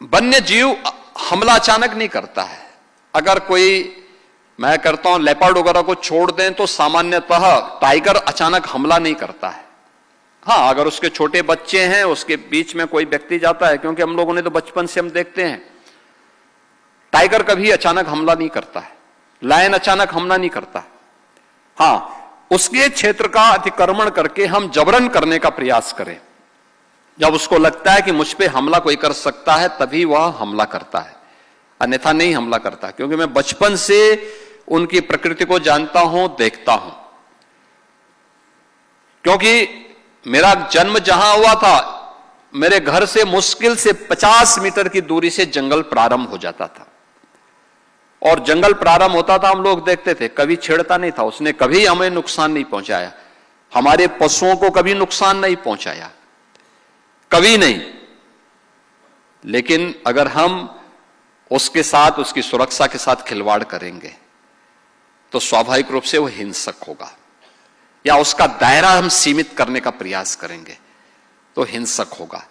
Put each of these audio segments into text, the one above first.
वन्य जीव हमला अचानक नहीं करता है। अगर कोई, मैं करता हूं, लेपर्ड वगैरह को छोड़ दें तो सामान्यतः टाइगर अचानक हमला नहीं करता है। हाँ, अगर उसके छोटे बच्चे हैं, उसके बीच में कोई व्यक्ति जाता है, क्योंकि हम लोगों ने तो बचपन से हम देखते हैं टाइगर कभी अचानक हमला नहीं करता है, लायन अचानक हमला नहीं करता। हाँ, उसके क्षेत्र का अतिक्रमण करके हम जबरन करने का प्रयास करें। जब उसको लगता है कि मुझ पे हमला कोई कर सकता है, तभी वह हमला करता है, अन्यथा नहीं हमला करता। क्योंकि मैं बचपन से उनकी प्रकृति को जानता हूं, देखता हूं। क्योंकि मेरा जन्म जहां हुआ था, मेरे घर से मुश्किल से 50 मीटर की दूरी से जंगल प्रारंभ हो जाता था, और जंगल प्रारंभ होता था, हम लोग देखते थे, कभी छेड़ता नहीं था। उसने कभी हमें नुकसान नहीं पहुंचाया, हमारे पशुओं को कभी नुकसान नहीं पहुंचाया, कभी नहीं। लेकिन अगर हम उसके साथ, उसकी सुरक्षा के साथ खिलवाड़ करेंगे तो स्वाभाविक रूप से वो हिंसक होगा, या उसका दायरा हम सीमित करने का प्रयास करेंगे तो हिंसक होगा।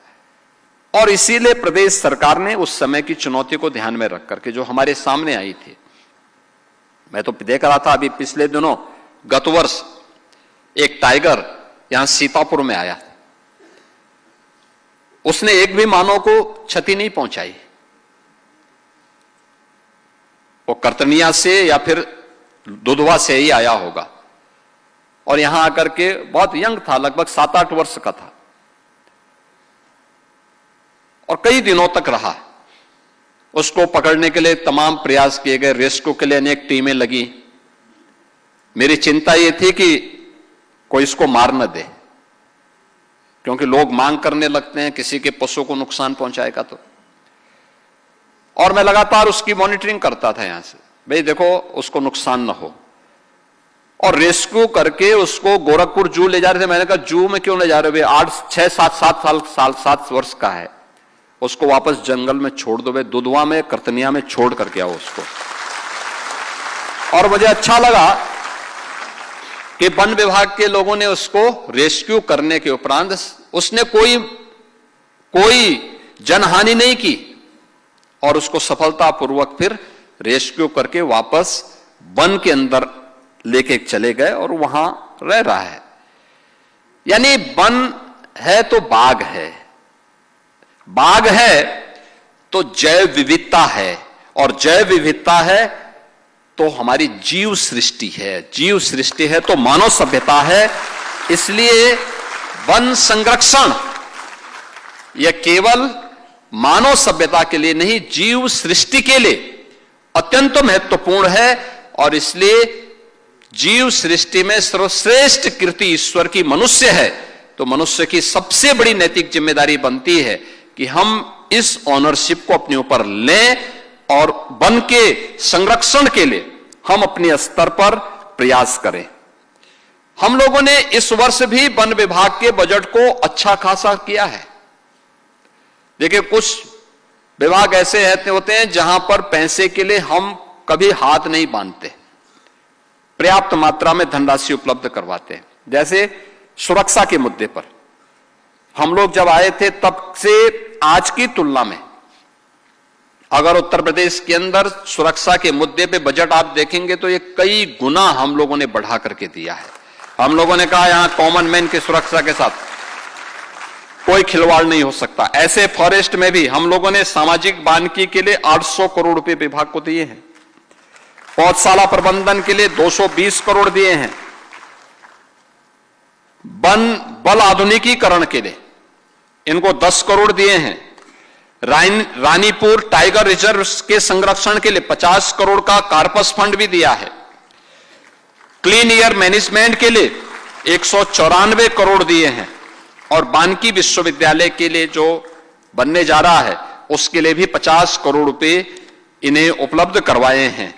और इसीलिए प्रदेश सरकार ने उस समय की चुनौती को ध्यान में रख करके जो हमारे सामने आई थी, मैं तो देख रहा था अभी पिछले दिनों, गत वर्ष एक टाइगर यहां सीतापुर में आया, उसने एक भी मानव को क्षति नहीं पहुंचाई। वो कर्तनिया से या फिर दुधवा से ही आया होगा, और यहां आकर के बहुत यंग था, लगभग 7-8 वर्ष का था, और कई दिनों तक रहा। उसको पकड़ने के लिए तमाम प्रयास किए गए, रेस्क्यू के लिए अनेक टीमें लगी। मेरी चिंता यह थी कि कोई इसको मार न दे, क्योंकि लोग मांग करने लगते हैं किसी के पशु को नुकसान पहुंचाएगा तो। और मैं लगातार उसकी मॉनिटरिंग करता था यहां से, भाई देखो उसको नुकसान ना हो, और रेस्क्यू करके उसको गोरखपुर जू ले जा रहे थे। मैंने कहा जू में क्यों ले जा रहे हो, 7 वर्ष का है, उसको वापस जंगल में छोड़ दो, दुधवा में, कर्तनिया में छोड़ करके आओ उसको। और मुझे अच्छा लगा कि वन विभाग के लोगों ने उसको रेस्क्यू करने के उपरांत उसने कोई जनहानि नहीं की, और उसको सफलतापूर्वक फिर रेस्क्यू करके वापस वन के अंदर लेके चले गए, और वहां रह रहा है। यानी वन है तो बाघ है, बाघ है तो जैव विविधता है, और जैव विविधता है तो हमारी जीव सृष्टि है, जीव सृष्टि है तो मानव सभ्यता है। इसलिए वन संरक्षण यह केवल मानव सभ्यता के लिए नहीं, जीव सृष्टि के लिए अत्यंत महत्वपूर्ण है। और इसलिए जीव सृष्टि में सर्वश्रेष्ठ कृति ईश्वर की मनुष्य है, तो मनुष्य की सबसे बड़ी नैतिक जिम्मेदारी बनती है कि हम इस ऑनरशिप को अपने ऊपर लें, और वन के संरक्षण के लिए हम अपने स्तर पर प्रयास करें। हम लोगों ने इस वर्ष भी वन विभाग के बजट को अच्छा खासा किया है। देखिए, कुछ विभाग ऐसे होते हैं जहां पर पैसे के लिए हम कभी हाथ नहीं बांधते, पर्याप्त मात्रा में धनराशि उपलब्ध करवाते हैं। जैसे सुरक्षा के मुद्दे पर हम लोग जब आए थे, तब से आज की तुलना में अगर उत्तर प्रदेश के अंदर सुरक्षा के मुद्दे पे बजट आप देखेंगे तो ये कई गुना हम लोगों ने बढ़ा करके दिया है। हम लोगों ने कहा यहां कॉमन मैन की सुरक्षा के साथ कोई खिलवाड़ नहीं हो सकता। ऐसे फॉरेस्ट में भी हम लोगों ने सामाजिक वानिकी के लिए 800 करोड़ रुपए विभाग को दिए हैं, पौधशाला प्रबंधन के लिए 220 करोड़ दिए हैं, वन बल आधुनिकीकरण के लिए इनको 10 करोड़ दिए हैं, रानीपुर टाइगर रिजर्व के संरक्षण के लिए 50 करोड़ का कार्पस फंड भी दिया है, क्लीन एयर मैनेजमेंट के लिए 194 करोड़ दिए हैं, और वानिकी विश्वविद्यालय के लिए जो बनने जा रहा है उसके लिए भी 50 करोड़ रुपए इन्हें उपलब्ध करवाए हैं।